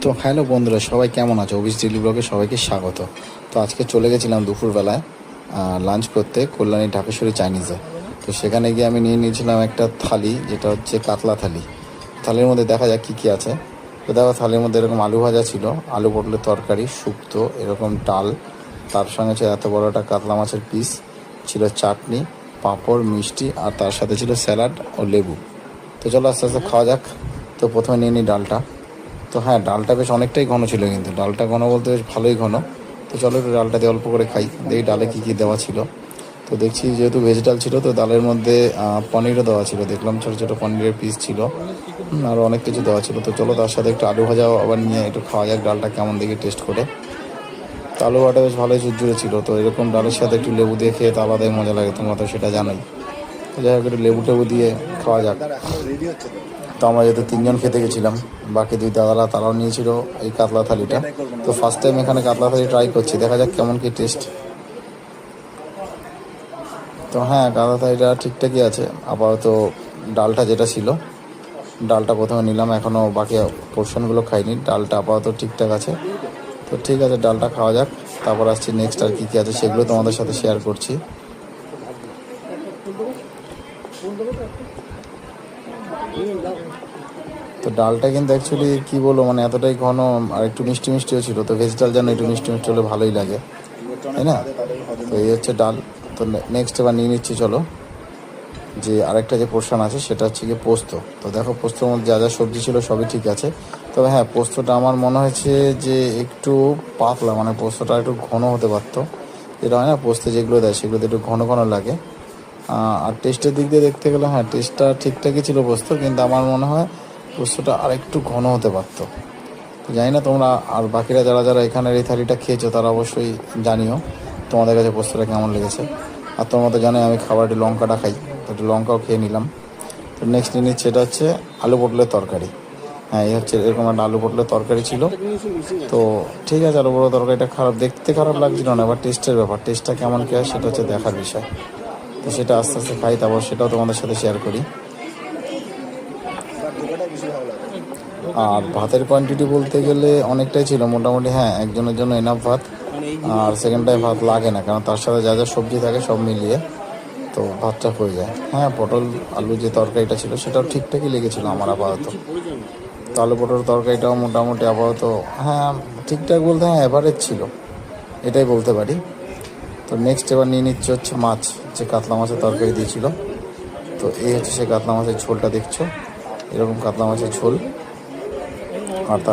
তো হ্যালো বন্ধুরা, সবাই কেমন আছো? অফিস ডেলি ব্লগে সবাইকে স্বাগত। তো আজকে চলে গেছিলাম দুপুরবেলায় লাঞ্চ করতে কল্যাণী ঢাকেশ্বরী চাইনিজে। তো সেখানে গিয়ে আমি নিয়ে নিয়েছিলাম একটা থালি, যেটা হচ্ছে কাতলা থালি। থালির মধ্যে দেখা যাক কী কী আছে। তো দেখো, থালির মধ্যে এরকম আলু ভাজা ছিল, আলু পটলের তরকারি, শুক্তো, এরকম ডাল, তার সঙ্গে ছিল এত বড় একটা কাতলা মাছের পিস, ছিল চাটনি, পাঁপড়, মিষ্টি, আর তার সাথে ছিল স্যালাড ও লেবু। তো চলো আস্তে আস্তে খাওয়া যাক। তো প্রথমে নিয়ে নিই ডালটা। তো হ্যাঁ, ডালটা বেশ অনেকটাই ঘন ছিল, কিন্তু ডালটা ঘন বলতে বেশ ভালোই ঘন। তো চলো একটু ডালটা দিয়ে অল্প করে খাই, দেখি ডালে কী কী দেওয়া ছিল। তো দেখছি যেহেতু ভেজ ডাল ছিল, তো ডালের মধ্যে পনিরও দেওয়া ছিল, দেখলাম ছোটো ছোটো পনিরের পিস ছিল, আরও অনেক কিছু দেওয়া ছিল। তো চলো তার সাথে একটু আলু ভাজাও আবার নিয়ে একটু খাওয়া যাক ডালটা কেমন দেখে টেস্ট করে। তো আলু ভাটা বেশ ভালোই ঝুরঝুরে ছিল। তো এরকম ডালের সাথে একটু লেবু দিয়ে খেয়ে তো আলাদাই মজা লাগে, তোমরা তো সেটা জানোই। তো যাই হোক, একটু লেবু টেবু দিয়ে খাওয়া যাক। তো আমরা যেহেতু তিনজন খেতে গেছিলাম, বাকি দুই দাদারা তারাও নিয়েছিল এই কাতলা থালিটা। তো ফার্স্ট টাইম এখানে কাতলা থালি ট্রাই করছি, দেখা যাক কেমন কি টেস্ট। তো হ্যাঁ, কাতলা থালিটা ঠিকঠাকই আছে আপাতত। ডালটা যেটা ছিল, ডালটা প্রথমে নিলাম, এখনও বাকি পোর্শনগুলো খাইনি। ডালটা আপাতত ঠিকঠাক আছে। তো ঠিক আছে, ডালটা খাওয়া যাক, তারপর আসছি নেক্সট আর কী কী আছে সেগুলো তোমাদের সাথে শেয়ার করছি। তো ডালটা কিন্তু অ্যাকচুয়ালি কী বলবো, মানে এতটাই ঘন, আর একটু মিষ্টি মিষ্টিও ছিল। তো ভেজ ডাল যেন একটু মিষ্টি মিষ্টি হলে ভালোই লাগে, তাই না? তো এই হচ্ছে ডাল। তো নেক্সট এবার নিয়ে নিচ্ছি, চলো যে আরেকটা যে পোর্শন আছে সেটা হচ্ছে গিয়ে পোস্ত। তো দেখো, পোস্তর মধ্যে যা যা সবজি ছিল সবই ঠিক আছে। তবে হ্যাঁ, পোস্তটা আমার মনে হয়েছে যে একটু পাতলা, মানে পোস্তটা একটু ঘন হতে পারতো। যেটা হয় না, পোস্তে যেগুলো দেয় সেগুলোতে একটু ঘন ঘন লাগে। আর টেস্টের দিক দিয়ে দেখতে গেলে হ্যাঁ, টেস্টটা ঠিকঠাকই ছিল পোস্তর, কিন্তু আমার মনে হয় পোস্তটা আর একটু ঘন হতে পারতো। তো জানি না তোমরা আর বাকিরা যারা যারা এখানের এই থালিটা খেয়েছো তারা অবশ্যই জানিও তোমাদের কাছে পোস্তটা কেমন লেগেছে। আর তোমার মতো জানো আমি খাবারটি লঙ্কাটা খাই, তো একটু লঙ্কাও খেয়ে নিলাম। তো নেক্সট জিনিস সেটা হচ্ছে আলু পটলের তরকারি। হ্যাঁ, এই হচ্ছে এরকম একটা আলু পটলের তরকারি ছিল। তো ঠিক আছে, আলু পটলের তরকারিটা খারাপ দেখতে, খারাপ লাগছিল না, এবার টেস্টের ব্যাপার, টেস্টটা কেমন কী হয় সেটা হচ্ছে দেখার বিষয়। তো সেটা আস্তে আস্তে খাই, তারপর সেটাও তোমাদের সাথে শেয়ার করি। আর ভাতের কোয়ান্টিটি বলতে গেলে অনেকটাই ছিল মোটামুটি। হ্যাঁ, একজনের জন্য এনাফ ভাত। আর সেকেন্ড টাইম ভাত লাগে না, কারণ তার সাথে যা যা সবজি থাকে সব মিলিয়ে তো ভাতটা হয়ে যায়। হ্যাঁ, পটল আলু যে তরকারিটা ছিল সেটাও ঠিকঠাকই লেগেছিলো আমার আপাতত। তো আলু পটল তরকারিটাও মোটামুটি আপাতত হ্যাঁ ঠিকঠাক বলতে হ্যাঁ অ্যাভারেজ ছিল, এটাই বলতে পারি। তো নেক্সট এবার নিয়ে নিচ্ছে হচ্ছে মাছ, যে কাতলা মাছের তরকারি দিয়েছিল। তো এই হচ্ছে সে কাতলা মাছের ঝোলটা দেখছো, এরকম কাতলা মাছের ঝোল। আর তার